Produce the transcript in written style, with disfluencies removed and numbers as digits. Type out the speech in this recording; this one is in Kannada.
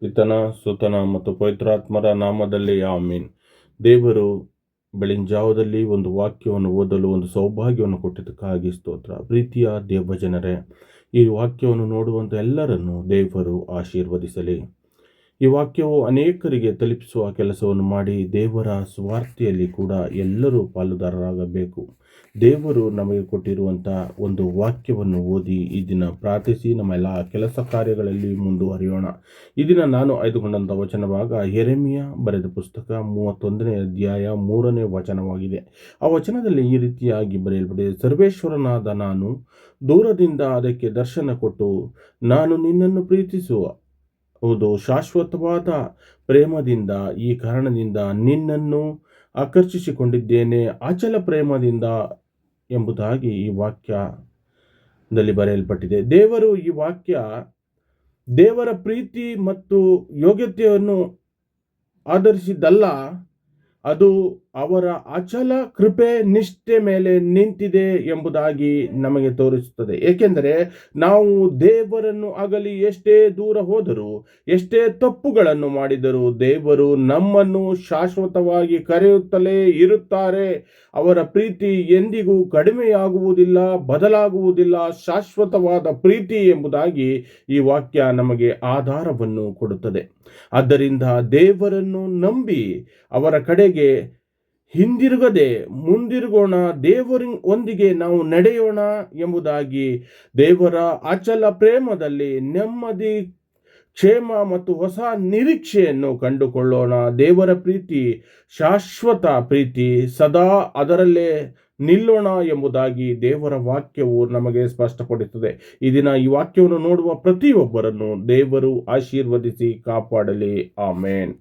ಪಿತನ ಸುತನ ಮತ್ತು ಪವಿತ್ರಾತ್ಮರ ನಾಮದಲ್ಲಿ ಆಮೀನ್. ದೇವರು ಬೆಳಗಿನ ಜಾವದಲ್ಲಿ ಒಂದು ವಾಕ್ಯವನ್ನು ಓದಲು ಒಂದು ಸೌಭಾಗ್ಯವನ್ನು ಕೊಟ್ಟಿದ್ದಕ್ಕಾಗಿ ಸ್ತೋತ್ರ. ಪ್ರೀತಿಯ ದೇವಜನರೇ, ಈ ವಾಕ್ಯವನ್ನು ನೋಡುವಂಥ ಎಲ್ಲರನ್ನು ದೇವರು ಆಶೀರ್ವದಿಸಲಿ. ಈ ವಾಕ್ಯವು ಅನೇಕರಿಗೆ ತಲುಪಿಸುವ ಕೆಲಸವನ್ನು ಮಾಡಿ ದೇವರ ಸ್ವಾರ್ಥೆಯಲ್ಲಿ ಕೂಡ ಎಲ್ಲರೂ ಪಾಲುದಾರರಾಗಬೇಕು. ದೇವರು ನಮಗೆ ಕೊಟ್ಟಿರುವಂಥ ಒಂದು ವಾಕ್ಯವನ್ನು ಓದಿ ಈ ದಿನ ಪ್ರಾರ್ಥಿಸಿ ನಮ್ಮ ಎಲ್ಲ ಕೆಲಸ ಕಾರ್ಯಗಳಲ್ಲಿ ಮುಂದುವರಿಯೋಣ. ಈ ದಿನ ನಾನು ಆಯ್ದುಕೊಂಡಂಥ ವಚನ ಭಾಗ ಯೆರೆಮೀಯ ಬರೆದ ಪುಸ್ತಕ 31ನೇ ಅಧ್ಯಾಯ 3ನೇ ವಚನವಾಗಿದೆ. ಆ ವಚನದಲ್ಲಿ ಈ ರೀತಿಯಾಗಿ ಬರೆಯಲ್ಪಟ್ಟಿದೆ: ಸರ್ವೇಶ್ವರನಾದ ನಾನು ದೂರದಿಂದ ಅದಕ್ಕೆ ದರ್ಶನ ಕೊಟ್ಟು, ನಾನು ನಿನ್ನನ್ನು ಪ್ರೀತಿಸುವ ಹೌದು ಶಾಶ್ವತವಾದ ಪ್ರೇಮದಿಂದ ಈ ಕಾರಣದಿಂದ ನಿನ್ನನ್ನು ಆಕರ್ಷಿಸಿಕೊಂಡಿದ್ದೇನೆ, ಅಚಲ ಪ್ರೇಮದಿಂದ ಎಂಬುದಾಗಿ ಈ ವಾಕ್ಯದಲ್ಲಿ ಬರೆಯಲ್ಪಟ್ಟಿದೆ. ದೇವರು ಈ ವಾಕ್ಯ ದೇವರ ಪ್ರೀತಿ ಮತ್ತು ಯೋಗ್ಯತೆಯನ್ನು ಆಧರಿಸಿದ್ದಲ್ಲ, ಅದು ಅವರ ಅಚಲ ಕೃಪೆ ನಿಷ್ಠೆ ಮೇಲೆ ನಿಂತಿದೆ ಎಂಬುದಾಗಿ ನಮಗೆ ತೋರಿಸುತ್ತದೆ. ಏಕೆಂದರೆ ನಾವು ದೇವರನ್ನು ಅಗಲಿ ಎಷ್ಟೇ ದೂರ ಹೋದರೂ, ಎಷ್ಟೇ ತಪ್ಪುಗಳನ್ನು ಮಾಡಿದರೂ ದೇವರು ನಮ್ಮನ್ನು ಶಾಶ್ವತವಾಗಿ ಕರೆಯುತ್ತಲೇ ಇರುತ್ತಾರೆ. ಅವರ ಪ್ರೀತಿ ಎಂದಿಗೂ ಕಡಿಮೆಯಾಗುವುದಿಲ್ಲ, ಬದಲಾಗುವುದಿಲ್ಲ, ಶಾಶ್ವತವಾದ ಪ್ರೀತಿ ಎಂಬುದಾಗಿ ಈ ವಾಕ್ಯ ನಮಗೆ ಆಧಾರವನ್ನು ಕೊಡುತ್ತದೆ. ಆದ್ದರಿಂದ ದೇವರನ್ನು ನಂಬಿ ಅವರ ಕಡೆಗೆ ಹಿಂದಿರುಗದೆ ಮುಂದಿರುಗೋಣ, ದೇವರೊಂದಿಗೆ ನಾವು ನಡೆಯೋಣ ಎಂಬುದಾಗಿ ದೇವರ ಅಚಲ ಪ್ರೇಮದಲ್ಲಿ ನೆಮ್ಮದಿ, ಕ್ಷೇಮ ಮತ್ತು ಹೊಸ ನಿರೀಕ್ಷೆಯನ್ನು ಕಂಡುಕೊಳ್ಳೋಣ. ದೇವರ ಪ್ರೀತಿ ಶಾಶ್ವತ ಪ್ರೀತಿ, ಸದಾ ಅದರಲ್ಲೇ ನಿಲ್ಲೋಣ ಎಂಬುದಾಗಿ ದೇವರ ವಾಕ್ಯವು ನಮಗೆ ಸ್ಪಷ್ಟಪಡುತ್ತದೆ. ಈ ದಿನ ಈ ವಾಕ್ಯವನ್ನು ನೋಡುವ ಪ್ರತಿಯೊಬ್ಬರನ್ನು ದೇವರು ಆಶೀರ್ವದಿಸಿ ಕಾಪಾಡಲಿ. ಆಮೇನ್.